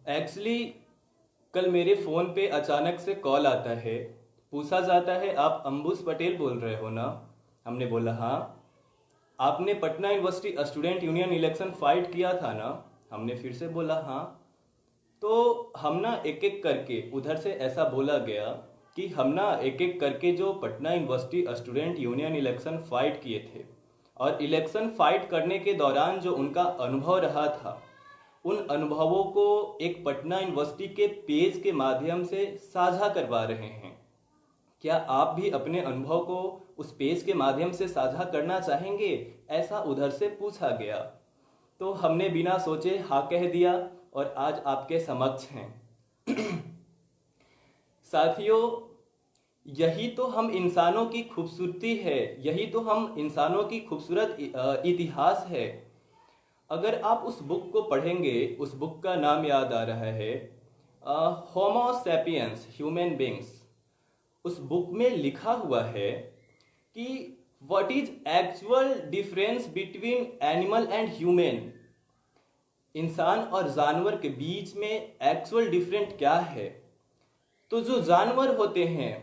Actually कल मेरे phone पे अचानक से कॉल आता है। पूछा जाता है, आप अंबुज पटेल बोल रहे हो ना? हमने बोला हाँ। आपने Patna university student union election fight किया था ना? हमने फिर से बोला हाँ। तो हम ना एक एक करके उधर से ऐसा बोला गया कि हम ना एक एक करके जो Patna university student union election fight किए थे और इलेक्शन फाइट करने के दौरान जो उनका अनुभव रहा था, उन अनुभवों को एक पटना यूनिवर्सिटी के पेज के माध्यम से साझा करवा रहे हैं। क्या आप भी अपने अनुभव को उस पेज के माध्यम से साझा करना चाहेंगे? ऐसा उधर से पूछा गया। तो हमने बिना सोचे हाँ कह दिया और आज आपके समक्ष हैं। साथियों, यही तो हम इंसानों की खूबसूरती है, यही तो हम इंसानों की खूबसूरत इतिहास है। अगर आप उस बुक को पढ़ेंगे, उस बुक का नाम याद आ रहा है होमो सैपियंस, ह्यूमन बींग्स। उस बुक में लिखा हुआ है कि what is actual difference between animal and human. इंसान और जानवर के बीच में एक्चुअल डिफरेंट क्या है। तो जो जानवर होते हैं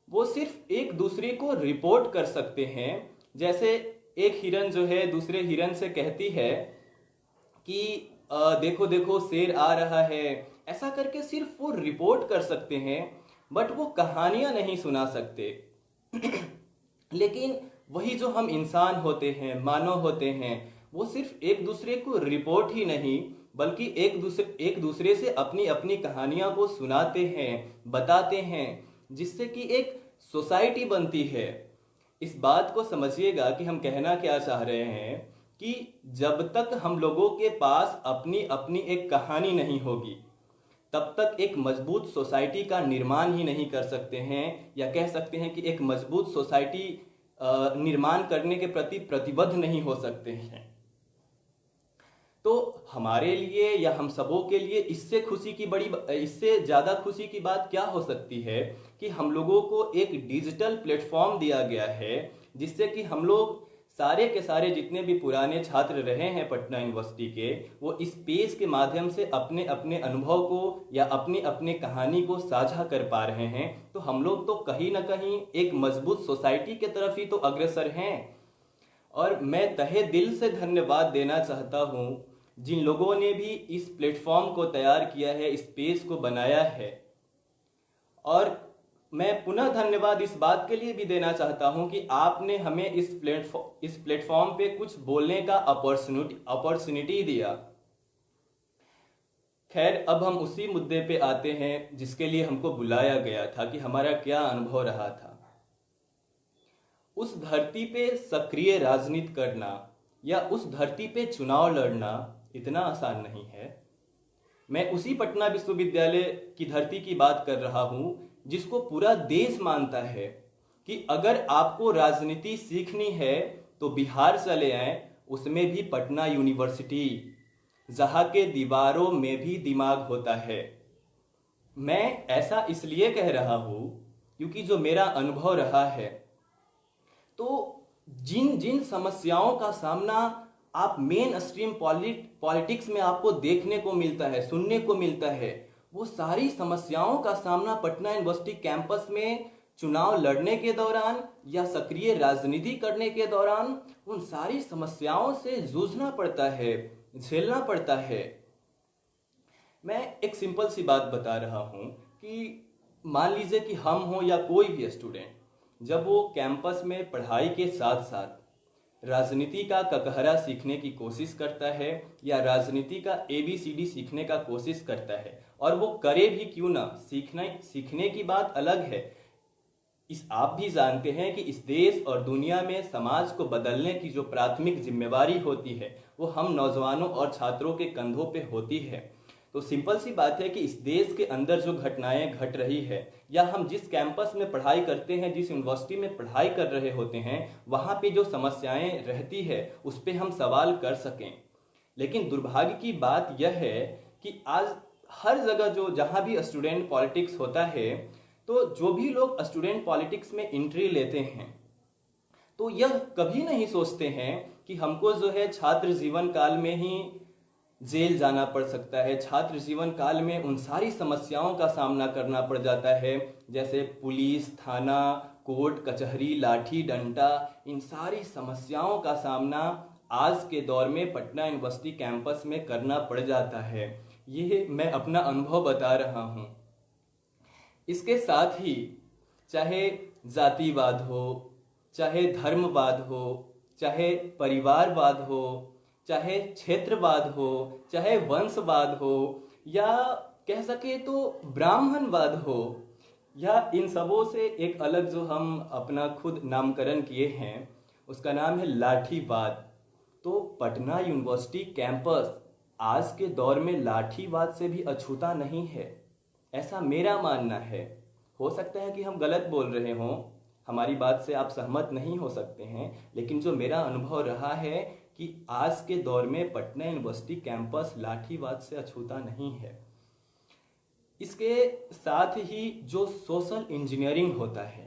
वो सिर्फ एक दूसरे को रिपोर्ट कर सकते हैं। जैसे एक हिरन जो है दूसरे हिरन से कहती है कि देखो देखो शेर आ रहा है, ऐसा करके सिर्फ वो रिपोर्ट कर सकते हैं, बट वो कहानियां नहीं सुना सकते। लेकिन वही जो हम इंसान होते हैं, मानव होते हैं, वो सिर्फ एक दूसरे को रिपोर्ट ही नहीं बल्कि एक दूसरे से अपनी अपनी कहानियां को सुनाते हैं, बताते हैं, जिससे कि एक सोसाइटी बनती है। इस बात को समझिएगा कि हम कहना क्या चाह रहे हैं कि जब तक हम लोगों के पास अपनी अपनी एक कहानी नहीं होगी, तब तक एक मजबूत सोसाइटी का निर्माण ही नहीं कर सकते हैं, या कह सकते हैं कि एक मजबूत सोसाइटी निर्माण करने के प्रति प्रतिबद्ध नहीं हो सकते हैं। तो हमारे लिए या हम सबों के लिए इससे ज़्यादा खुशी की बात क्या हो सकती है कि हम लोगों को एक डिजिटल प्लेटफॉर्म दिया गया है, जिससे कि हम लोग सारे के सारे जितने भी पुराने छात्र रहे हैं पटना यूनिवर्सिटी के, वो इस पेज के माध्यम से अपने अपने अनुभव को या अपनी अपने कहानी को साझा कर पा रहे हैं। तो हम लोग तो कहीं ना कहीं एक मजबूत सोसाइटी के तरफ ही तो अग्रसर हैं। और मैं तहे दिल से धन्यवाद देना चाहता हूँ जिन लोगों ने भी इस प्लेटफॉर्म को तैयार किया है, इस पेज को बनाया है। और मैं पुनः धन्यवाद इस बात के लिए भी देना चाहता हूं कि आपने हमें इस प्लेटफॉर्म पे कुछ बोलने का अपॉर्चुनिटी दिया। खैर, अब हम उसी मुद्दे पे आते हैं जिसके लिए हमको बुलाया गया था कि हमारा क्या अनुभव रहा था। उस धरती पे सक्रिय राजनीति करना या उस धरती पे चुनाव लड़ना इतना आसान नहीं है। मैं उसी पटना विश्वविद्यालय की धरती की बात कर रहा हूं जिसको पूरा देश मानता है कि अगर आपको राजनीति सीखनी है तो बिहार चले आएं, उसमें भी पटना यूनिवर्सिटी, जहां के दीवारों में भी दिमाग होता है। मैं ऐसा इसलिए कह रहा हूं क्योंकि जो मेरा अनुभव रहा है, तो जिन जिन समस्याओं का सामना आप मेन स्ट्रीम पॉलिटिक्स में आपको देखने को मिलता है, सुनने को मिलता है, वो सारी समस्याओं का सामना पटना यूनिवर्सिटी कैंपस में चुनाव लड़ने के दौरान या सक्रिय राजनीति करने के दौरान उन सारी समस्याओं से जूझना पड़ता है, झेलना पड़ता है। मैं एक सिंपल सी बात बता रहा हूँ कि मान लीजिए कि हम हो या कोई भी स्टूडेंट, जब वो कैंपस में पढ़ाई के साथ साथ राजनीति का ककहरा सीखने की कोशिश करता है या राजनीति का ABCD सीखने का कोशिश करता है, और वो करे भी क्यों ना, सीखने की बात अलग है। आप भी जानते हैं कि इस देश और दुनिया में समाज को बदलने की जो प्राथमिक जिम्मेवारी होती है वो हम नौजवानों और छात्रों के कंधों पे होती है। तो सिंपल सी बात है कि इस देश के अंदर जो घटनाएं घट रही है, या हम जिस कैंपस में पढ़ाई करते हैं, जिस यूनिवर्सिटी में पढ़ाई कर रहे होते हैं, वहाँ पे जो समस्याएं रहती है उस पर हम सवाल कर सकें। लेकिन दुर्भाग्य की बात यह है कि आज हर जगह जहाँ भी स्टूडेंट पॉलिटिक्स होता है, तो जो भी लोग स्टूडेंट पॉलिटिक्स में एंट्री लेते हैं, तो यह कभी नहीं सोचते हैं कि हमको जो है छात्र जीवन काल में ही जेल जाना पड़ सकता है। छात्र जीवन काल में उन सारी समस्याओं का सामना करना पड़ जाता है, जैसे पुलिस, थाना, कोर्ट कचहरी, लाठी डंडा, इन सारी समस्याओं का सामना आज के दौर में पटना यूनिवर्सिटी कैंपस में करना पड़ जाता है। ये मैं अपना अनुभव बता रहा हूँ। इसके साथ ही चाहे जातिवाद हो, चाहे धर्मवाद हो, चाहे परिवारवाद हो, चाहे क्षेत्रवाद हो, चाहे वंशवाद हो, या कह सके तो ब्राह्मणवाद हो, या इन सबों से एक अलग जो हम अपना खुद नामकरण किए हैं उसका नाम है लाठीवाद। तो पटना यूनिवर्सिटी कैंपस आज के दौर में लाठीवाद से भी अछूता नहीं है, ऐसा मेरा मानना है। हो सकता है कि हम गलत बोल रहे हों, हमारी बात से आप सहमत नहीं हो सकते हैं, लेकिन जो मेरा अनुभव रहा है कि आज के दौर में पटना यूनिवर्सिटी कैंपस लाठीवाद से अछूता नहीं है। इसके साथ ही जो सोशल इंजीनियरिंग होता है,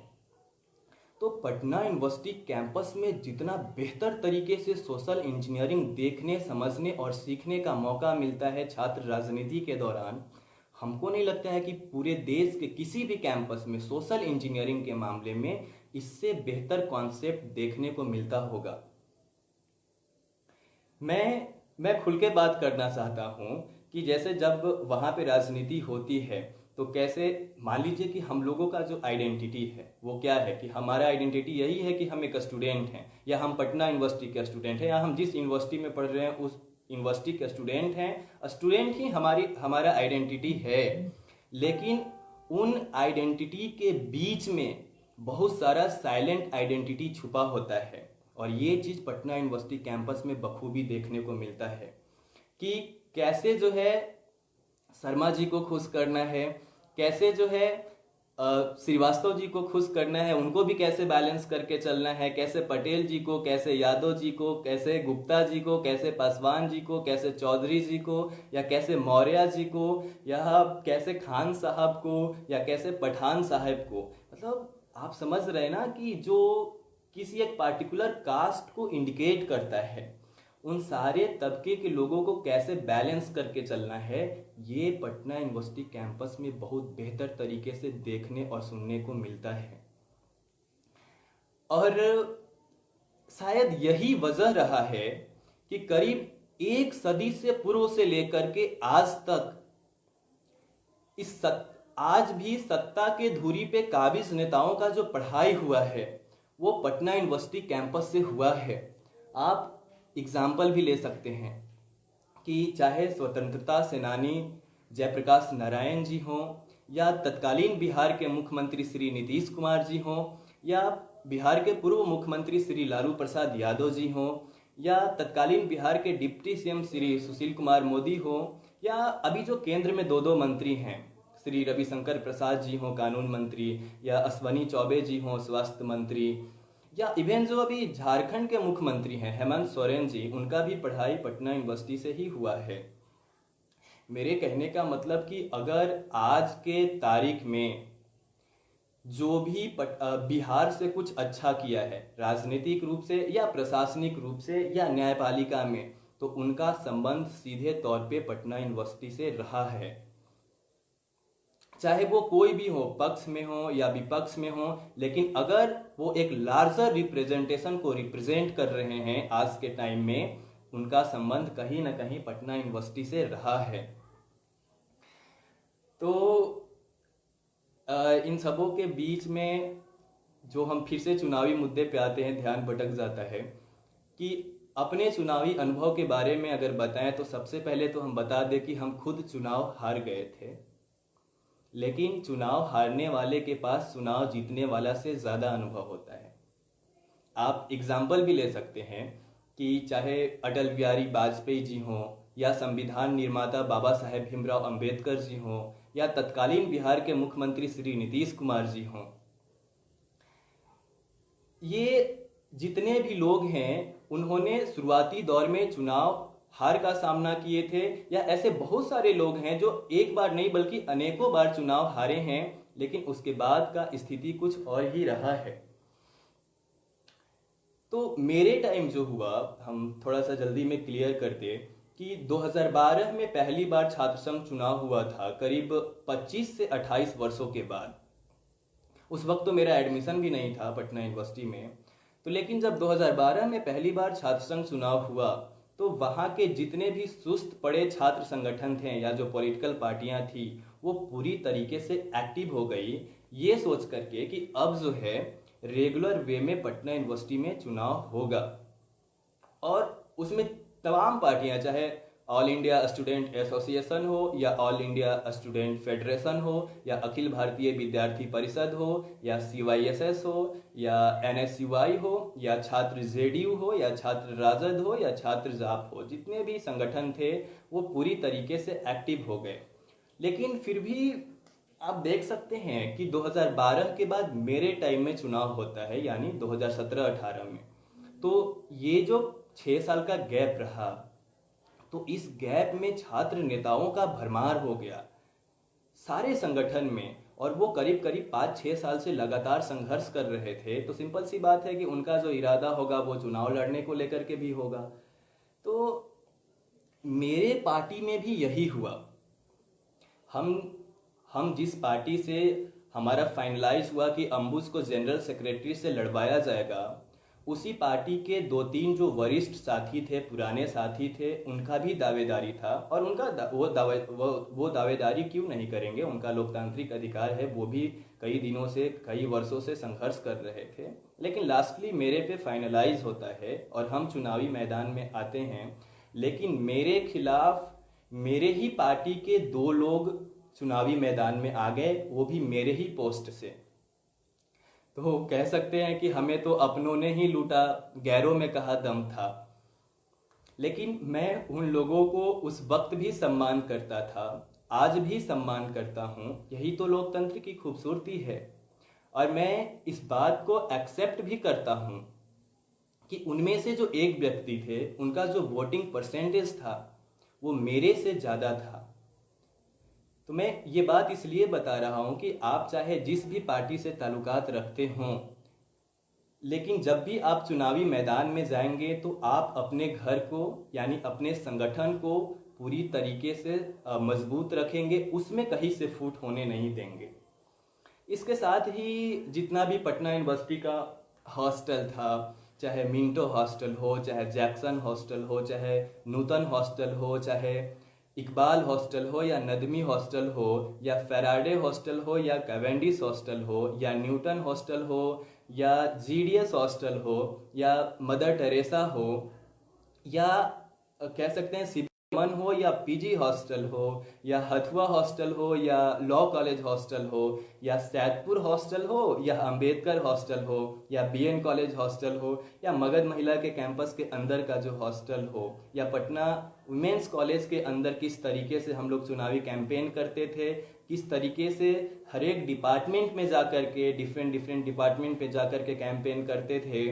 तो पटना यूनिवर्सिटी कैंपस में जितना बेहतर तरीके से सोशल इंजीनियरिंग देखने, समझने और सीखने का मौका मिलता है छात्र राजनीति के दौरान, हमको नहीं लगता है कि पूरे देश के किसी भी कैंपस में सोशल इंजीनियरिंग के मामले में इससे बेहतर कॉन्सेप्ट देखने को मिलता होगा। मैं खुल के बात करना चाहता हूँ कि जैसे जब वहाँ पे राजनीति होती है तो कैसे, मान लीजिए कि हम लोगों का जो आइडेंटिटी है वो क्या है, कि हमारा आइडेंटिटी यही है कि हम एक स्टूडेंट हैं, या हम पटना यूनिवर्सिटी के स्टूडेंट हैं, या हम जिस यूनिवर्सिटी में पढ़ रहे हैं उस यूनिवर्सिटी के स्टूडेंट हैं। स्टूडेंट ही हमारा आइडेंटिटी है। लेकिन उन आइडेंटिटी के बीच में बहुत सारा साइलेंट आइडेंटिटी छुपा होता है, और ये चीज़ पटना यूनिवर्सिटी कैंपस में बखूबी देखने को मिलता है कि कैसे जो है शर्मा जी को खुश करना है, कैसे जो है श्रीवास्तव जी को खुश करना है, उनको भी कैसे बैलेंस करके चलना है, कैसे पटेल जी को, कैसे यादव जी को, कैसे गुप्ता जी को, कैसे पासवान जी को, कैसे चौधरी जी को, या कैसे मौर्य जी को, या कैसे खान साहब को, या कैसे पठान साहब को। मतलब आप समझ रहे हैं ना कि जो किसी एक पार्टिकुलर कास्ट को इंडिकेट करता है, उन सारे तबके के लोगों को कैसे बैलेंस करके चलना है, ये पटना यूनिवर्सिटी कैंपस में बहुत बेहतर तरीके से देखने और सुनने को मिलता है। और शायद यही वजह रहा है कि करीब एक सदी से पूर्व से लेकर के आज तक आज भी सत्ता के धुरी पे काबिज नेताओं का जो पढ़ाई हुआ है वो पटना यूनिवर्सिटी कैंपस से हुआ है। आप एग्जाम्पल भी ले सकते हैं कि चाहे स्वतंत्रता सेनानी जयप्रकाश नारायण जी हों, या तत्कालीन बिहार के मुख्यमंत्री श्री नीतीश कुमार जी हों, या बिहार के पूर्व मुख्यमंत्री श्री लालू प्रसाद यादव जी हों, या तत्कालीन बिहार के डिप्टी सीएम श्री सुशील कुमार मोदी हों, या अभी जो केंद्र में दो मंत्री हैं, श्री रविशंकर प्रसाद जी हों कानून मंत्री, या अश्वनी चौबे जी हों स्वास्थ्य मंत्री, या इवन जो अभी झारखंड के मुख्यमंत्री हैं हेमंत सोरेन जी, उनका भी पढ़ाई पटना यूनिवर्सिटी से ही हुआ है। मेरे कहने का मतलब कि अगर आज के तारीख में जो भी बिहार से कुछ अच्छा किया है राजनीतिक रूप से या प्रशासनिक रूप से या न्यायपालिका में, तो उनका संबंध सीधे तौर पे पटना यूनिवर्सिटी से रहा है। चाहे वो कोई भी हो, पक्ष में हो या विपक्ष में हो, लेकिन अगर वो एक लार्जर रिप्रेजेंटेशन को रिप्रेजेंट कर रहे हैं आज के टाइम में, उनका संबंध कहीं ना कहीं पटना यूनिवर्सिटी से रहा है। तो इन सबों के बीच में जो हम फिर से चुनावी मुद्दे पे आते हैं, ध्यान भटक जाता है कि अपने चुनावी अनुभव के बारे में अगर बताएं तो सबसे पहले तो हम बता दें कि हम खुद चुनाव हार गए थे, लेकिन चुनाव हारने वाले के पास चुनाव जीतने वाला से ज़्यादा अनुभव होता है। आप एग्जाम्पल भी ले सकते हैं कि चाहे अटल बिहारी वाजपेयी जी हों, या संविधान निर्माता बाबा साहेब भीमराव अंबेडकर जी हों, या तत्कालीन बिहार के मुख्यमंत्री श्री नीतीश कुमार जी हों, ये जितने भी लोग हैं उन्होंने शुरुआती दौर में चुनाव हार का सामना किए थे, या ऐसे बहुत सारे लोग हैं जो एक बार नहीं बल्कि अनेकों बार चुनाव हारे हैं, लेकिन उसके बाद का स्थिति कुछ और ही रहा है। तो मेरे टाइम जो हुआ, हम थोड़ा सा जल्दी में क्लियर करते कि 2012 में पहली बार छात्र संघ चुनाव हुआ था, करीब 25 से 28 वर्षों के बाद। उस वक्त तो मेरा एडमिशन भी नहीं था पटना यूनिवर्सिटी में। तो लेकिन जब 2012 में पहली बार छात्र संघ चुनाव हुआ तो वहाँ के जितने भी सुस्त पड़े छात्र संगठन थे या जो पॉलिटिकल पार्टियां थी वो पूरी तरीके से एक्टिव हो गई, ये सोच करके कि अब जो है रेगुलर वे में पटना यूनिवर्सिटी में चुनाव होगा। और उसमें तमाम पार्टियां, चाहे ऑल इंडिया स्टूडेंट एसोसिएशन हो या ऑल इंडिया स्टूडेंट फेडरेशन हो या अखिल भारतीय विद्यार्थी परिषद हो या CYSS हो या NSUI हो या छात्र JDU हो या छात्र राजद हो या छात्र जाप हो, जितने भी संगठन थे वो पूरी तरीके से एक्टिव हो गए। लेकिन फिर भी आप देख सकते हैं कि 2012 के बाद मेरे टाइम में चुनाव होता है, यानी 2017-18 में। तो ये जो 6 साल का गैप रहा, तो इस गैप में छात्र नेताओं का भरमार हो गया सारे संगठन में, और वो करीब करीब 5-6 साल से लगातार संघर्ष कर रहे थे। तो सिंपल सी बात है कि उनका जो इरादा होगा वो चुनाव लड़ने को लेकर के भी होगा। तो मेरे पार्टी में भी यही हुआ। हम जिस पार्टी से हमारा फाइनलाइज हुआ कि अंबुज को जनरल सेक्रेटरी से लड़वाया जाएगा, उसी पार्टी के 2-3 जो वरिष्ठ साथी थे, पुराने साथी थे, उनका भी दावेदारी था। और उनका वो दावेदारी क्यों नहीं करेंगे, उनका लोकतांत्रिक अधिकार है, वो भी कई दिनों से कई वर्षों से संघर्ष कर रहे थे। लेकिन लास्टली मेरे पे फाइनलाइज होता है और हम चुनावी मैदान में आते हैं। लेकिन मेरे खिलाफ मेरे ही पार्टी के 2 लोग चुनावी मैदान में आ गए, वो भी मेरे ही पोस्ट से। तो कह सकते हैं कि हमें तो अपनों ने ही लूटा, गैरों में कहाँ दम था। लेकिन मैं उन लोगों को उस वक्त भी सम्मान करता था, आज भी सम्मान करता हूँ। यही तो लोकतंत्र की खूबसूरती है। और मैं इस बात को एक्सेप्ट भी करता हूँ कि उनमें से जो एक व्यक्ति थे, उनका जो वोटिंग परसेंटेज था वो मेरे से ज़्यादा था। तो मैं ये बात इसलिए बता रहा हूँ कि आप चाहे जिस भी पार्टी से ताल्लुकात रखते हों, लेकिन जब भी आप चुनावी मैदान में जाएंगे तो आप अपने घर को यानी अपने संगठन को पूरी तरीके से मजबूत रखेंगे, उसमें कहीं से फूट होने नहीं देंगे। इसके साथ ही जितना भी पटना यूनिवर्सिटी का हॉस्टल था, चाहे मिंटो हॉस्टल हो, चाहे जैक्सन हॉस्टल हो, चाहे नूतन हॉस्टल हो, चाहे इकबाल हॉस्टल हो या नदमी हॉस्टल हो या फेराडे हॉस्टल हो या कैवेंडिश हॉस्टल हो या न्यूटन हॉस्टल हो या GDS हॉस्टल हो या मदर टेरेसा हो या कह सकते हैं सिमन हो या PG हॉस्टल हो या हथुआ हॉस्टल हो या लॉ कॉलेज हॉस्टल हो या सैदपुर हॉस्टल हो या अंबेडकर हॉस्टल हो या BN कॉलेज हॉस्टल हो या मगध महिला के कैंपस के अंदर का जो हॉस्टल हो या पटना वुमेंस कॉलेज के अंदर किस तरीके से हम लोग चुनावी कैंपेन करते थे, किस तरीके से हर एक डिपार्टमेंट में जा कर के डिफरेंट डिपार्टमेंट पे जा कर के कैंपेन करते थे,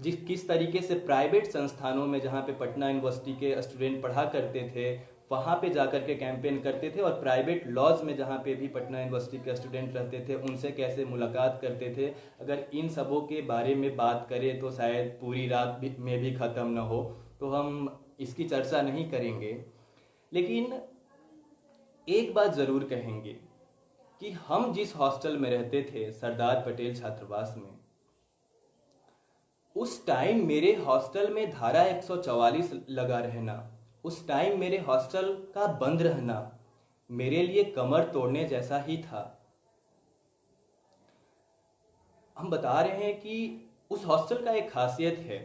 किस तरीके से प्राइवेट संस्थानों में जहाँ पे पटना यूनिवर्सिटी के स्टूडेंट पढ़ा करते थे वहाँ पे जा कर के कैंपेन करते थे, और प्राइवेट लॉज में जहाँ पे भी पटना यूनिवर्सिटी के स्टूडेंट रहते थे उनसे कैसे मुलाकात करते थे। अगर इन सबों के बारे में बात करें तो शायद पूरी रात में भी ख़त्म न हो, तो हम इसकी चर्चा नहीं करेंगे। लेकिन एक बात ज़रूर कहेंगे कि हम जिस हॉस्टल में रहते थे, सरदार पटेल छात्रावास में, उस टाइम मेरे हॉस्टल में धारा 144 लगा रहना, उस टाइम मेरे हॉस्टल का बंद रहना मेरे लिए कमर तोड़ने जैसा ही था। हम बता रहे हैं कि उस हॉस्टल का एक खासियत है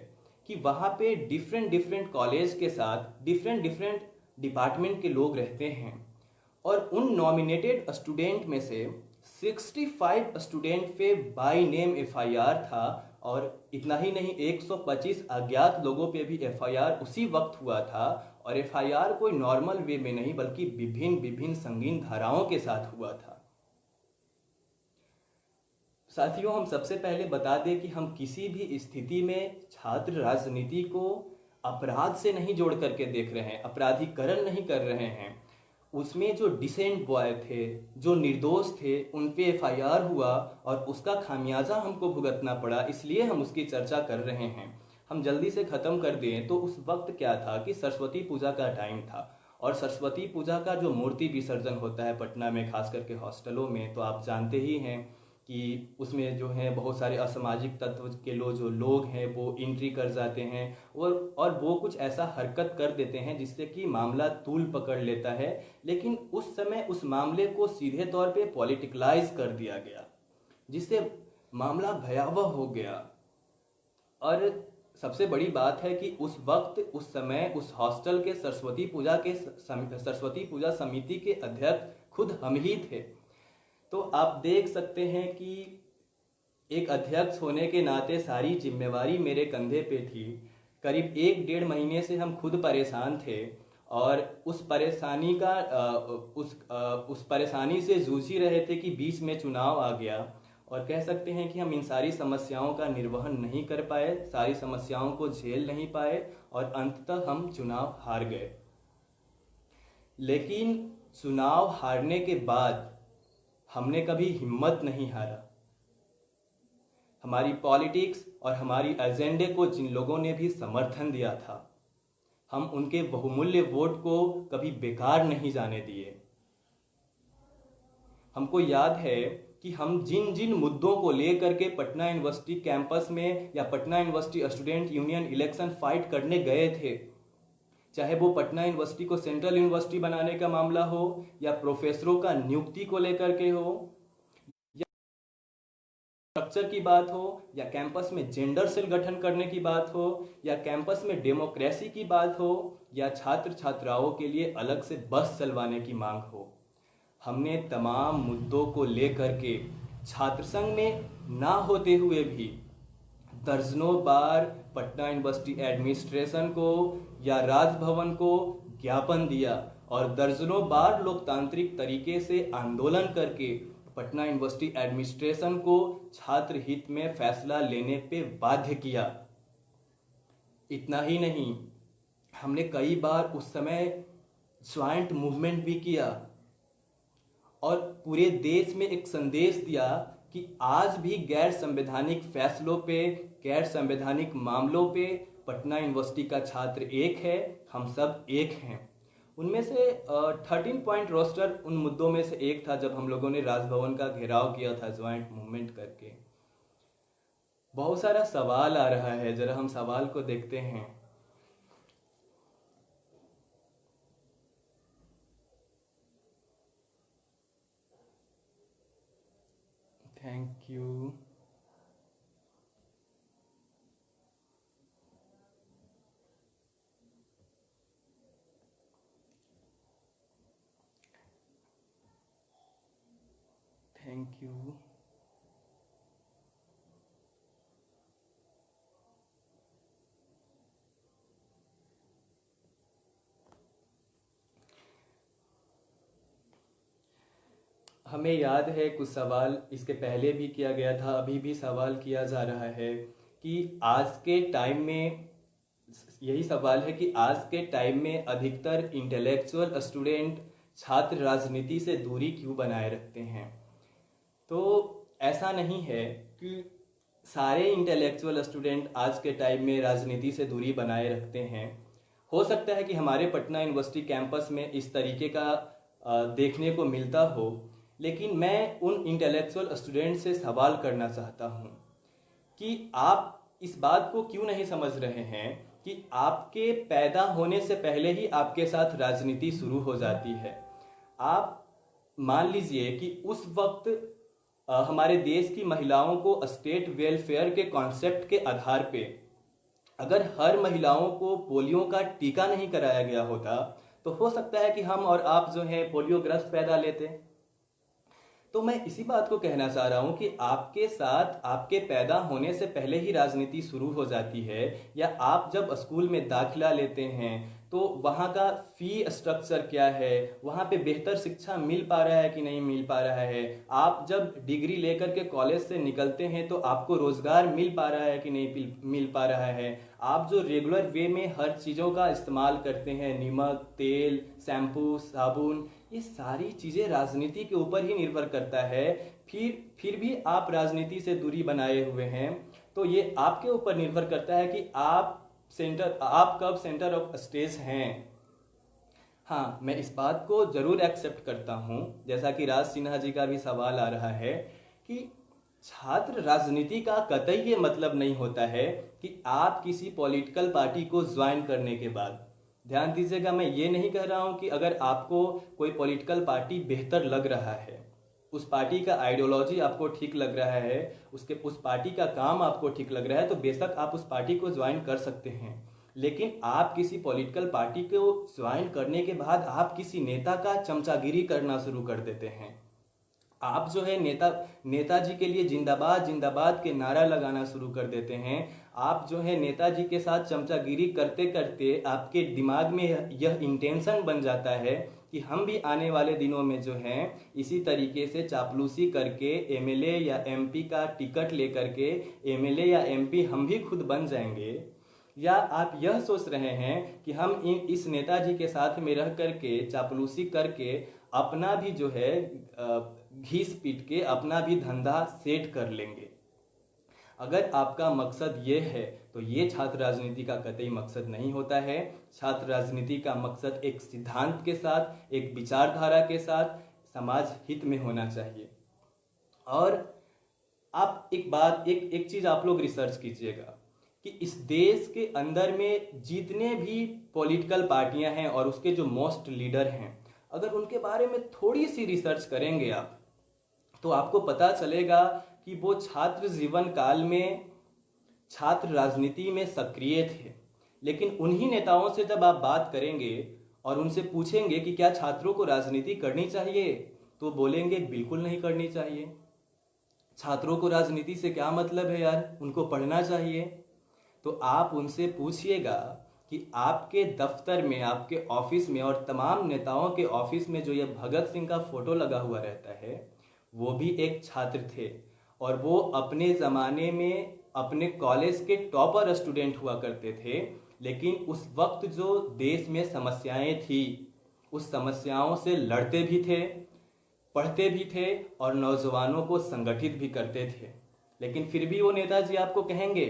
कि वहाँ पे डिफरेंट कॉलेज के साथ डिफरेंट डिपार्टमेंट के लोग रहते हैं, और उन नॉमिनेटेड स्टूडेंट में से 65 स्टूडेंट पे बाय नेम FIR था, और इतना ही नहीं 125 अज्ञात लोगों पे भी FIR उसी वक्त हुआ था। और FIR कोई नॉर्मल वे में नहीं बल्कि विभिन्न संगीन धाराओं के साथ हुआ था। साथियों, हम सबसे पहले बता दें कि हम किसी भी स्थिति में छात्र राजनीति को अपराध से नहीं जोड़ करके देख रहे हैं, अपराधीकरण नहीं कर रहे हैं। उसमें जो डिसेंट बॉय थे, जो निर्दोष थे, उन पे FIR हुआ और उसका खामियाजा हमको भुगतना पड़ा, इसलिए हम उसकी चर्चा कर रहे हैं। हम जल्दी से ख़त्म कर दें, तो उस वक्त क्या था कि सरस्वती पूजा का टाइम था। और सरस्वती पूजा का जो मूर्ति विसर्जन होता है पटना में, खास करके हॉस्टलों में, तो आप जानते ही हैं कि उसमें जो है बहुत सारे असामाजिक तत्व के जो लोग हैं वो एंट्री कर जाते हैं, और वो कुछ ऐसा हरकत कर देते हैं जिससे कि मामला तूल पकड़ लेता है। लेकिन उस समय उस मामले को सीधे तौर पे पॉलिटिकलाइज कर दिया गया, जिससे मामला भयावह हो गया। और सबसे बड़ी बात है कि उस वक्त उस समय उस हॉस्टल के सरस्वती पूजा समिति के अध्यक्ष खुद हम ही थे। तो आप देख सकते हैं कि एक अध्यक्ष होने के नाते सारी जिम्मेवारी मेरे कंधे पे थी। करीब 1-1.5 महीने से हम खुद परेशान थे, और उस परेशानी से जूझ ही रहे थे कि बीच में चुनाव आ गया, और कह सकते हैं कि हम इन सारी समस्याओं का निर्वहन नहीं कर पाए, सारी समस्याओं को झेल नहीं पाए, और अंततः हम चुनाव हार गए। लेकिन चुनाव हारने के बाद हमने कभी हिम्मत नहीं हारा। हमारी पॉलिटिक्स और हमारी एजेंडे को जिन लोगों ने भी समर्थन दिया था, हम उनके बहुमूल्य वोट को कभी बेकार नहीं जाने दिए। हमको याद है कि हम जिन जिन मुद्दों को लेकर के पटना यूनिवर्सिटी कैंपस में या Patna university student union election fight करने गए थे, चाहे वो पटना यूनिवर्सिटी को सेंट्रल यूनिवर्सिटी बनाने का मामला हो, या प्रोफेसरों का नियुक्ति को लेकर के हो, या स्ट्रक्चर की बात हो, या कैंपस में जेंडर सेल गठन करने की बात हो, या कैंपस में डेमोक्रेसी की बात हो, या छात्र छात्राओं के लिए अलग से बस चलवाने की मांग हो, हमने तमाम मुद्दों को लेकर के छात्र संघ में ना होते हुए भी दर्जनों बार पटना यूनिवर्सिटी एडमिनिस्ट्रेशन को या राजभवन को ज्ञापन दिया, और दर्जनों बार लोकतांत्रिक तरीके से आंदोलन करके पटना यूनिवर्सिटी एडमिनिस्ट्रेशन को छात्र हित में फैसला लेने पे बाध्य किया। इतना ही नहीं, हमने कई बार उस समय ज्वाइंट मूवमेंट भी किया, और पूरे देश में एक संदेश दिया कि आज भी गैर संवैधानिक फैसलों पे, गैर संवैधानिक मामलों पे पटना यूनिवर्सिटी का छात्र एक है, हम सब एक हैं। उनमें से 13 पॉइंट रोस्टर उन मुद्दों में से एक था, जब हम लोगों ने राजभवन का घेराव किया था ज्वाइंट मूवमेंट करके। बहुत सारा सवाल आ रहा है, जरा हम सवाल को देखते हैं। Thank you. Thank you. हमें याद है कुछ सवाल इसके पहले भी किया गया था, अभी भी सवाल किया जा रहा है कि आज के टाइम में, यही सवाल है कि आज के टाइम में अधिकतर इंटेलेक्चुअल स्टूडेंट छात्र राजनीति से दूरी क्यों बनाए रखते हैं। तो ऐसा नहीं है कि सारे इंटेलेक्चुअल स्टूडेंट आज के टाइम में राजनीति से दूरी बनाए रखते हैं। हो सकता है कि हमारे पटना यूनिवर्सिटी कैंपस में इस तरीके का देखने को मिलता हो, लेकिन मैं उन इंटेलेक्चुअल स्टूडेंट से सवाल करना चाहता हूँ कि आप इस बात को क्यों नहीं समझ रहे हैं कि आपके पैदा होने से पहले ही आपके साथ राजनीति शुरू हो जाती है। आप मान लीजिए कि उस वक्त हमारे देश की महिलाओं को स्टेट वेलफेयर के कॉन्सेप्ट के आधार पे अगर हर महिलाओं को पोलियो का टीका नहीं कराया गया होता, तो हो सकता है कि हम और आप जो है पोलियोग्रस्त पैदा लेते। तो मैं इसी बात को कहना चाह रहा हूँ कि आपके साथ आपके पैदा होने से पहले ही राजनीति शुरू हो जाती है, या आप जब स्कूल में दाखिला लेते हैं तो वहाँ का फी स्ट्रक्चर क्या है, वहाँ पे बेहतर शिक्षा मिल पा रहा है कि नहीं मिल पा रहा है, आप जब डिग्री लेकर के कॉलेज से निकलते हैं तो आपको रोजगार मिल पा रहा है कि नहीं मिल पा रहा है, आप जो रेगुलर वे में हर चीज़ों का इस्तेमाल करते हैं, नमक, तेल, शैम्पू, साबुन, ये सारी चीज़ें राजनीति के ऊपर ही निर्भर करता है। फिर भी आप राजनीति से दूरी बनाए हुए हैं। तो ये आपके ऊपर निर्भर करता है कि आप कब सेंटर ऑफ स्टेज हैं। हाँ, मैं इस बात को जरूर एक्सेप्ट करता हूँ, जैसा कि राज सिन्हा जी का भी सवाल आ रहा है कि छात्र राजनीति का कतई ये मतलब नहीं होता है कि आप किसी पॉलिटिकल पार्टी को ज्वाइन करने के बाद, ध्यान दीजिएगा, मैं ये नहीं कह रहा हूँ कि अगर आपको कोई पॉलिटिकल पार्टी बेहतर लग रहा है, उस पार्टी का आइडियोलॉजी आपको ठीक लग रहा है, उस पार्टी का काम आपको ठीक लग रहा है, तो बेशक आप उस पार्टी को ज्वाइन कर सकते हैं। लेकिन आप किसी पॉलिटिकल पार्टी को ज्वाइन करने के बाद आप किसी नेता का चमचागिरी करना शुरू कर देते हैं। आप जो है नेताजी के लिए जिंदाबाद जिंदाबाद के नारा लगाना शुरू कर देते हैं। आप जो है नेताजी के साथ चमचागिरी करते करते आपके दिमाग में यह इंटेंशन बन जाता है कि हम भी आने वाले दिनों में जो है इसी तरीके से चापलूसी करके एमएलए या एमपी का टिकट लेकर के एमएलए या एमपी हम भी खुद बन जाएंगे। या आप यह सोच रहे हैं कि हम इस नेताजी के साथ में रह करके चापलूसी करके अपना भी जो है घीस पीट के अपना भी धंधा सेट कर लेंगे। अगर आपका मकसद ये है तो ये छात्र राजनीति का कतई मकसद नहीं होता है। छात्र राजनीति का मकसद एक सिद्धांत के साथ, एक विचारधारा के साथ समाज हित में होना चाहिए। और आप एक चीज आप लोग रिसर्च कीजिएगा कि इस देश के अंदर में जितने भी पॉलिटिकल पार्टियां हैं और उसके जो मोस्ट लीडर हैं, अगर उनके बारे में थोड़ी सी रिसर्च करेंगे आप, तो आपको पता चलेगा कि वो छात्र जीवन काल में छात्र राजनीति में सक्रिय थे। लेकिन उन्हीं नेताओं से जब आप बात करेंगे और उनसे पूछेंगे कि क्या छात्रों को राजनीति करनी चाहिए, तो बोलेंगे बिल्कुल नहीं करनी चाहिए। छात्रों को राजनीति से क्या मतलब है यार, उनको पढ़ना चाहिए। तो आप उनसे पूछिएगा कि आपके दफ्तर में, आपके ऑफिस में और तमाम नेताओं के ऑफिस में जो ये भगत सिंह का फोटो लगा हुआ रहता है, वो भी एक छात्र थे और वो अपने ज़माने में अपने कॉलेज के टॉपर स्टूडेंट हुआ करते थे। लेकिन उस वक्त जो देश में समस्याएं थी, उस समस्याओं से लड़ते भी थे, पढ़ते भी थे और नौजवानों को संगठित भी करते थे। लेकिन फिर भी वो नेताजी आपको कहेंगे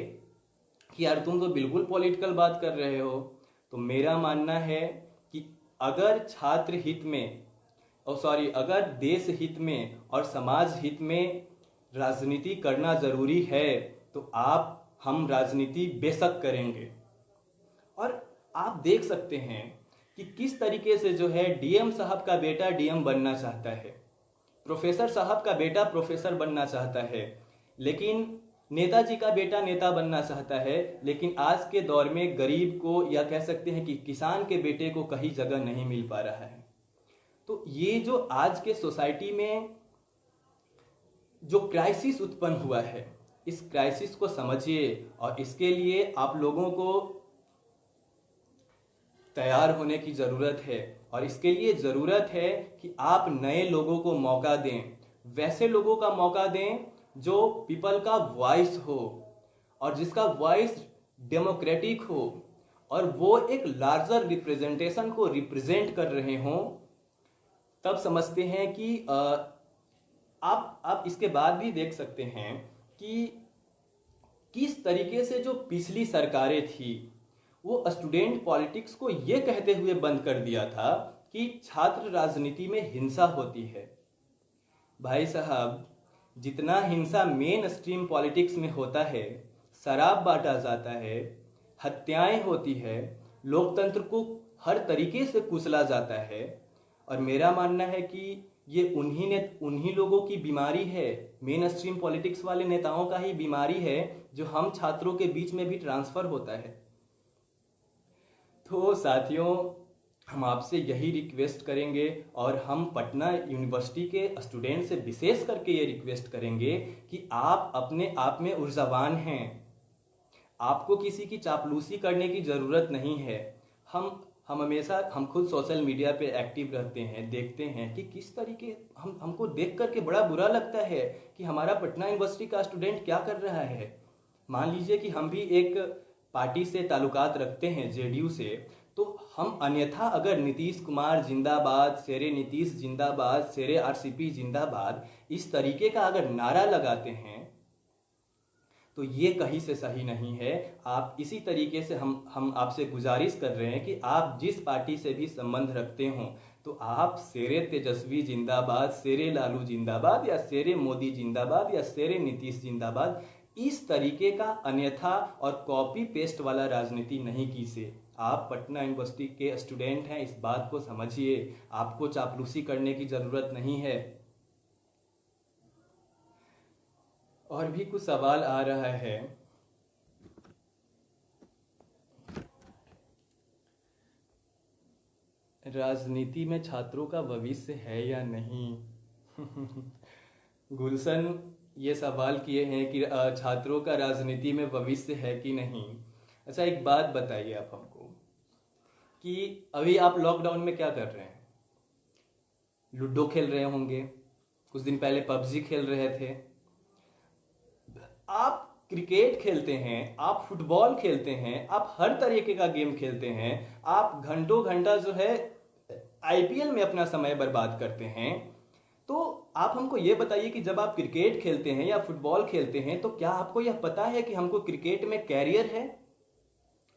कि यार तुम तो बिल्कुल पॉलिटिकल बात कर रहे हो। तो मेरा मानना है कि अगर छात्र हित में अगर देश हित में और समाज हित में राजनीति करना जरूरी है तो हम राजनीति बेशक करेंगे। और आप देख सकते हैं कि किस तरीके से जो है डीएम साहब का बेटा डीएम बनना चाहता है, प्रोफेसर साहब का बेटा प्रोफेसर बनना चाहता है, लेकिन नेताजी का बेटा नेता बनना चाहता है। लेकिन आज के दौर में गरीब को, या कह सकते हैं कि किसान के बेटे को कहीं जगह नहीं मिल पा रहा है। तो ये जो आज के सोसाइटी में जो क्राइसिस उत्पन्न हुआ है, इस क्राइसिस को समझिए और इसके लिए आप लोगों को तैयार होने की ज़रूरत है। और इसके लिए ज़रूरत है कि आप नए लोगों को मौका दें, वैसे लोगों का मौका दें जो पीपल का वॉइस हो और जिसका वॉइस डेमोक्रेटिक हो और वो एक लार्जर रिप्रेजेंटेशन को रिप्रेजेंट कर रहे हों। तब समझते हैं कि आप इसके बाद भी देख सकते हैं कि किस तरीके से जो पिछली सरकारें थी वो स्टूडेंट पॉलिटिक्स को ये कहते हुए बंद कर दिया था कि छात्र राजनीति में हिंसा होती है। भाई साहब, जितना हिंसा मेन स्ट्रीम पॉलिटिक्स में होता है, शराब बांटा जाता है, हत्याएं होती है, लोकतंत्र को हर तरीके से कुचला जाता है। और मेरा मानना है कि ये उन्हीं लोगों की बीमारी है, मेन स्ट्रीम पॉलिटिक्स वाले नेताओं का ही बीमारी है, जो हम छात्रों के बीच में भी ट्रांसफर होता है। तो साथियों, हम आपसे यही रिक्वेस्ट करेंगे और हम पटना यूनिवर्सिटी के स्टूडेंट से विशेष करके ये रिक्वेस्ट करेंगे कि आप अपने आप में ऊर्जावान हैं। आपको किसी की चापलूसी करने की ज़रूरत नहीं है। हम खुद सोशल मीडिया पे एक्टिव रहते हैं, देखते हैं कि किस तरीके हमको देख करके बड़ा बुरा लगता है कि हमारा पटना यूनिवर्सिटी का स्टूडेंट क्या कर रहा है। मान लीजिए कि हम भी एक पार्टी से ताल्लुकात रखते हैं, जेडीयू से, तो हम अन्यथा अगर नीतीश कुमार जिंदाबाद, शेरे नीतीश जिंदाबाद, शेरे आरसीपी जिंदाबाद, इस तरीके का अगर नारा लगाते हैं तो ये कहीं से सही नहीं है। आप इसी तरीके से हम आपसे गुजारिश कर रहे हैं कि आप जिस पार्टी से भी संबंध रखते हों तो आप शेरे तेजस्वी जिंदाबाद, शेरे लालू जिंदाबाद, या शेरे मोदी जिंदाबाद, या शेरे नीतीश जिंदाबाद, इस तरीके का अन्यथा और कॉपी पेस्ट वाला राजनीति नहीं कीजिए। आप पटना यूनिवर्सिटी के स्टूडेंट हैं, इस बात को समझिए। आपको चापलूसी करने की ज़रूरत नहीं है। और भी कुछ सवाल आ रहा है। राजनीति में छात्रों का भविष्य है या नहीं? गुलशन ये सवाल किए हैं कि छात्रों का राजनीति में भविष्य है कि नहीं। अच्छा, एक बात बताइए आप हमको कि अभी आप लॉकडाउन में क्या कर रहे हैं? लूडो खेल रहे होंगे, कुछ दिन पहले पबजी खेल रहे थे, आप क्रिकेट खेलते हैं, आप फुटबॉल खेलते हैं, आप हर तरीके का गेम खेलते हैं, आप घंटों घंटा जो है आईपीएल में अपना समय बर्बाद करते हैं। तो आप हमको ये बताइए कि जब आप क्रिकेट खेलते हैं या फुटबॉल खेलते हैं तो क्या आपको यह पता है कि हमको क्रिकेट में कैरियर है,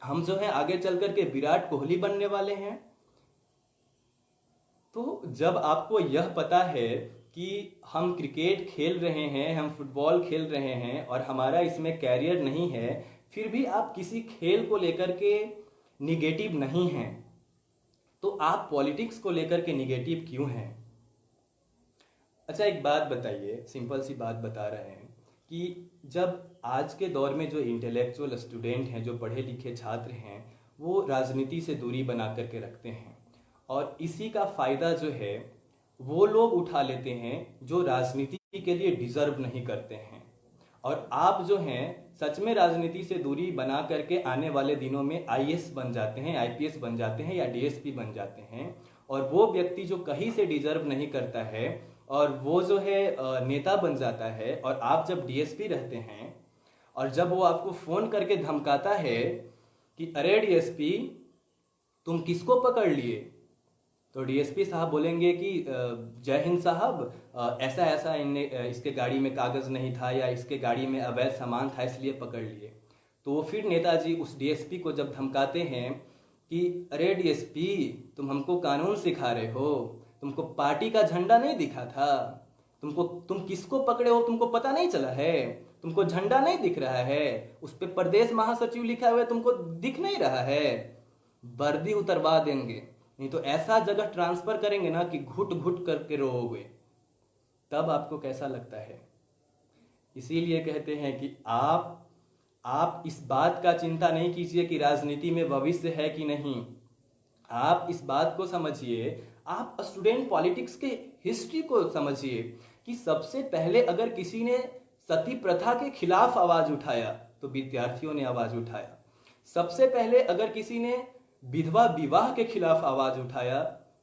हम जो है आगे चल करके विराट कोहली बनने वाले हैं? तो जब आपको यह पता है कि हम क्रिकेट खेल रहे हैं, हम फुटबॉल खेल रहे हैं और हमारा इसमें कैरियर नहीं है, फिर भी आप किसी खेल को लेकर के निगेटिव नहीं हैं, तो आप पॉलिटिक्स को लेकर के निगेटिव क्यों हैं? अच्छा, एक बात बताइए, सिंपल सी बात बता रहे हैं कि जब आज के दौर में जो इंटेलेक्चुअल स्टूडेंट हैं, जो पढ़े लिखे छात्र हैं, वो राजनीति से दूरी बना करके रखते हैं और इसी का फ़ायदा जो है वो लोग उठा लेते हैं जो राजनीति के लिए डिजर्व नहीं करते हैं। और आप जो हैं सच में राजनीति से दूरी बना करके आने वाले दिनों में आईएएस बन जाते हैं, आईपीएस बन जाते हैं या डीएसपी बन जाते हैं। और वो व्यक्ति जो कहीं से डिजर्व नहीं करता है और वो जो है नेता बन जाता है, और आप जब डीएसपी रहते हैं और जब वो आपको फ़ोन करके धमकाता है कि अरे डीएसपी तुम किसको पकड़ लिए, तो डीएसपी साहब बोलेंगे कि जय हिंद साहब, ऐसा ऐसा इसके गाड़ी में कागज़ नहीं था या इसके गाड़ी में अवैध सामान था इसलिए पकड़ लिए। तो फिर नेताजी उस डीएसपी को जब धमकाते हैं कि अरे डीएसपी तुम हमको कानून सिखा रहे हो, तुमको पार्टी का झंडा नहीं दिखा था, तुम किसको पकड़े हो तुमको पता नहीं चला है, तुमको झंडा नहीं दिख रहा है, उस पर प्रदेश महासचिव लिखा हुआ है तुमको दिख नहीं रहा है, वर्दी उतरवा देंगे, नहीं तो ऐसा जगह ट्रांसफर करेंगे ना कि घुट घुट करके रोओगे। तब आपको कैसा लगता है? इसीलिए कहते हैं कि आप इस बात का चिंता नहीं कीजिए कि राजनीति में भविष्य है कि नहीं। आप इस बात को समझिए, आप स्टूडेंट पॉलिटिक्स के हिस्ट्री को समझिए कि सबसे पहले अगर किसी ने सती प्रथा के खिलाफ आवाज उठाया तो विद्यार्थियों ने आवाज उठाया। सबसे पहले अगर किसी ने विधवा विवाह के खिलाफ आवाज उठाया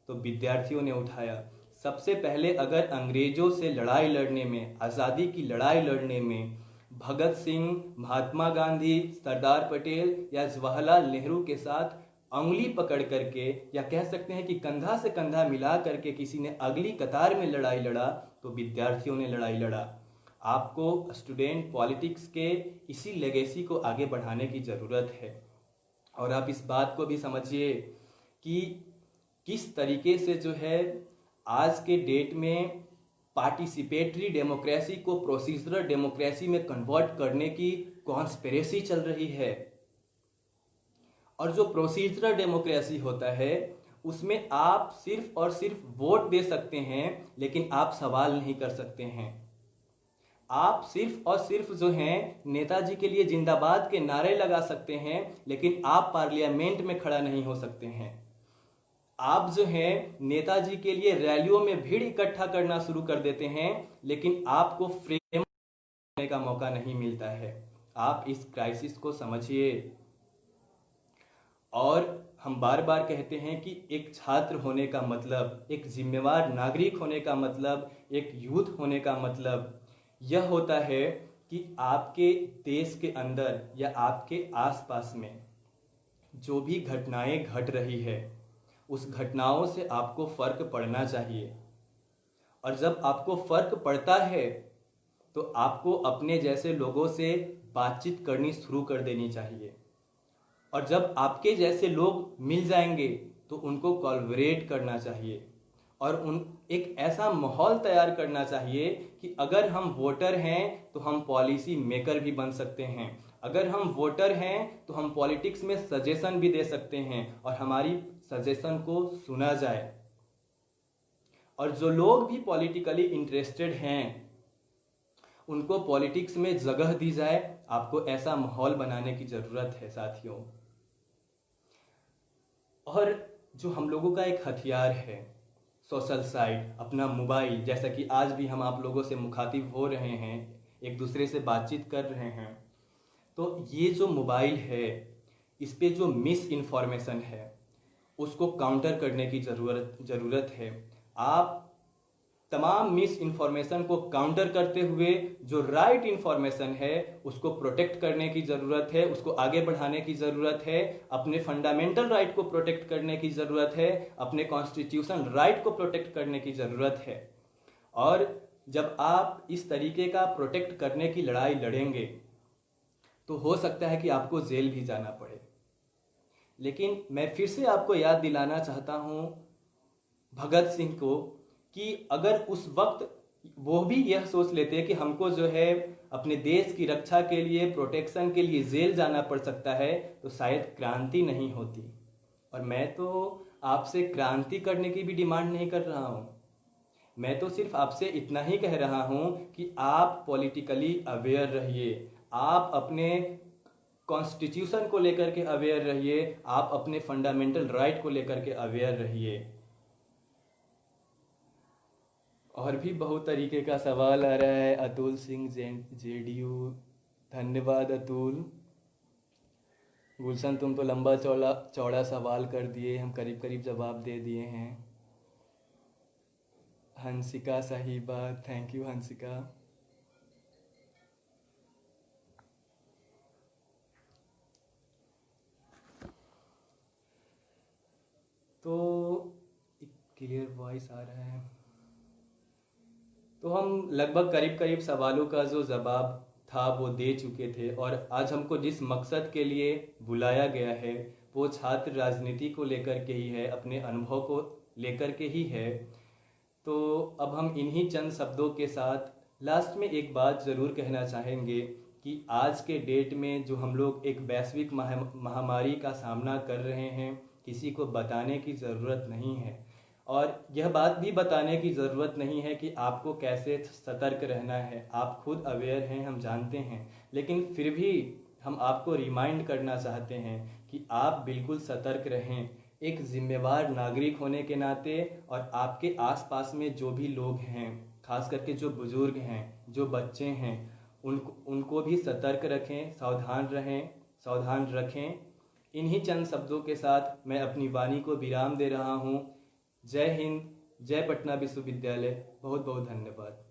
तो विद्यार्थियों ने उठाया। सबसे पहले अगर अंग्रेजों से लड़ाई लड़ने में, आज़ादी की लड़ाई लड़ने में भगत सिंह, महात्मा गांधी, सरदार पटेल या जवाहरलाल नेहरू के साथ उंगली पकड़ करके, या कह सकते हैं कि कंधा से कंधा मिला करके किसी ने अगली कतार में लड़ाई लड़ा तो विद्यार्थियों ने लड़ाई लड़ा। आपको स्टूडेंट पॉलिटिक्स के इसी लेगेसी को आगे बढ़ाने की ज़रूरत है। और आप इस बात को भी समझिए कि किस तरीके से जो है आज के डेट में पार्टिसिपेटरी डेमोक्रेसी को प्रोसीजरल डेमोक्रेसी में कन्वर्ट करने की कॉन्स्पिरेसी चल रही है। और जो प्रोसीजरल डेमोक्रेसी होता है उसमें आप सिर्फ और सिर्फ वोट दे सकते हैं, लेकिन आप सवाल नहीं कर सकते हैं। आप सिर्फ और सिर्फ जो हैं नेताजी के लिए जिंदाबाद के नारे लगा सकते हैं, लेकिन आप पार्लियामेंट में खड़ा नहीं हो सकते हैं। आप जो हैं नेताजी के लिए रैलियों में भीड़ इकट्ठा करना शुरू कर देते हैं, लेकिन आपको फ्रेम करने का मौका नहीं मिलता है। आप इस क्राइसिस को समझिए। और हम बार बार कहते हैं कि एक छात्र होने का मतलब, एक जिम्मेवार नागरिक होने का मतलब, एक यूथ होने का मतलब यह होता है कि आपके देश के अंदर या आपके आसपास में जो भी घटनाएं घट रही है उस घटनाओं से आपको फर्क पड़ना चाहिए। और जब आपको फर्क पड़ता है तो आपको अपने जैसे लोगों से बातचीत करनी शुरू कर देनी चाहिए। और जब आपके जैसे लोग मिल जाएंगे तो उनको कोलैबोरेट करना चाहिए और उन एक ऐसा माहौल तैयार करना चाहिए कि अगर हम वोटर हैं तो हम पॉलिसी मेकर भी बन सकते हैं, अगर हम वोटर हैं तो हम पॉलिटिक्स में सजेशन भी दे सकते हैं और हमारी सजेशन को सुना जाए। और जो लोग भी पॉलिटिकली इंटरेस्टेड हैं उनको पॉलिटिक्स में जगह दी जाए। आपको ऐसा माहौल बनाने की ज़रूरत है साथियों। और जो हम लोगों का एक हथियार है सोशल साइट, अपना मोबाइल, जैसा कि आज भी हम आप लोगों से मुखातिब हो रहे हैं, एक दूसरे से बातचीत कर रहे हैं, तो ये जो मोबाइल है इस पे जो मिस इन्फॉर्मेशन है उसको काउंटर करने की ज़रूरत है। आप तमाम मिस इन्फॉर्मेशन को काउंटर करते हुए जो राइट इन्फॉर्मेशन है उसको प्रोटेक्ट करने की ज़रूरत है, उसको आगे बढ़ाने की ज़रूरत है। अपने फंडामेंटल राइट को प्रोटेक्ट करने की ज़रूरत है, अपने कॉन्स्टिट्यूशन राइट को प्रोटेक्ट करने की ज़रूरत है। और जब आप इस तरीके का प्रोटेक्ट करने की लड़ाई लड़ेंगे तो हो सकता है कि आपको जेल भी जाना पड़े। लेकिन मैं फिर से आपको याद दिलाना चाहता हूँ भगत सिंह को कि अगर उस वक्त वो भी यह सोच लेते कि हमको जो है अपने देश की रक्षा के लिए, प्रोटेक्शन के लिए जेल जाना पड़ सकता है, तो शायद क्रांति नहीं होती। और मैं तो आपसे क्रांति करने की भी डिमांड नहीं कर रहा हूँ, मैं तो सिर्फ आपसे इतना ही कह रहा हूँ कि आप पॉलिटिकली अवेयर रहिए, आप अपने कॉन्स्टिट्यूशन को लेकर के अवेयर रहिए, आप अपने फंडामेंटल राइट को लेकर के अवेयर रहिए। और भी बहुत तरीके का सवाल आ रहा है। अतुल सिंह जेडीयू, धन्यवाद अतुल। गुलशन तुम तो लंबा चौड़ा सवाल कर दिए, हम करीब करीब जवाब दे दिए हैं। हंसिका साहिबा, थैंक यू हंसिका। तो क्लियर वॉइस आ रहा है। तो हम लगभग करीब करीब सवालों का जो जवाब था वो दे चुके थे। और आज हमको जिस मकसद के लिए बुलाया गया है वो छात्र राजनीति को लेकर के ही है, अपने अनुभव को लेकर के ही है। तो अब हम इन्हीं चंद शब्दों के साथ लास्ट में एक बात ज़रूर कहना चाहेंगे कि आज के डेट में जो हम लोग एक वैश्विक महामारी का सामना कर रहे हैं, किसी को बताने की ज़रूरत नहीं है। और यह बात भी बताने की ज़रूरत नहीं है कि आपको कैसे सतर्क रहना है, आप खुद अवेयर हैं, हम जानते हैं। लेकिन फिर भी हम आपको रिमाइंड करना चाहते हैं कि आप बिल्कुल सतर्क रहें, एक जिम्मेवार नागरिक होने के नाते। और आपके आसपास में जो भी लोग हैं, खास करके जो बुज़ुर्ग हैं, जो बच्चे हैं, उनको भी सतर्क रखें, सावधान रखें। इन्हीं चंद शब्दों के साथ मैं अपनी वाणी को विराम दे रहा हूँ। जय हिंद, जय पटना विश्वविद्यालय। बहुत बहुत धन्यवाद।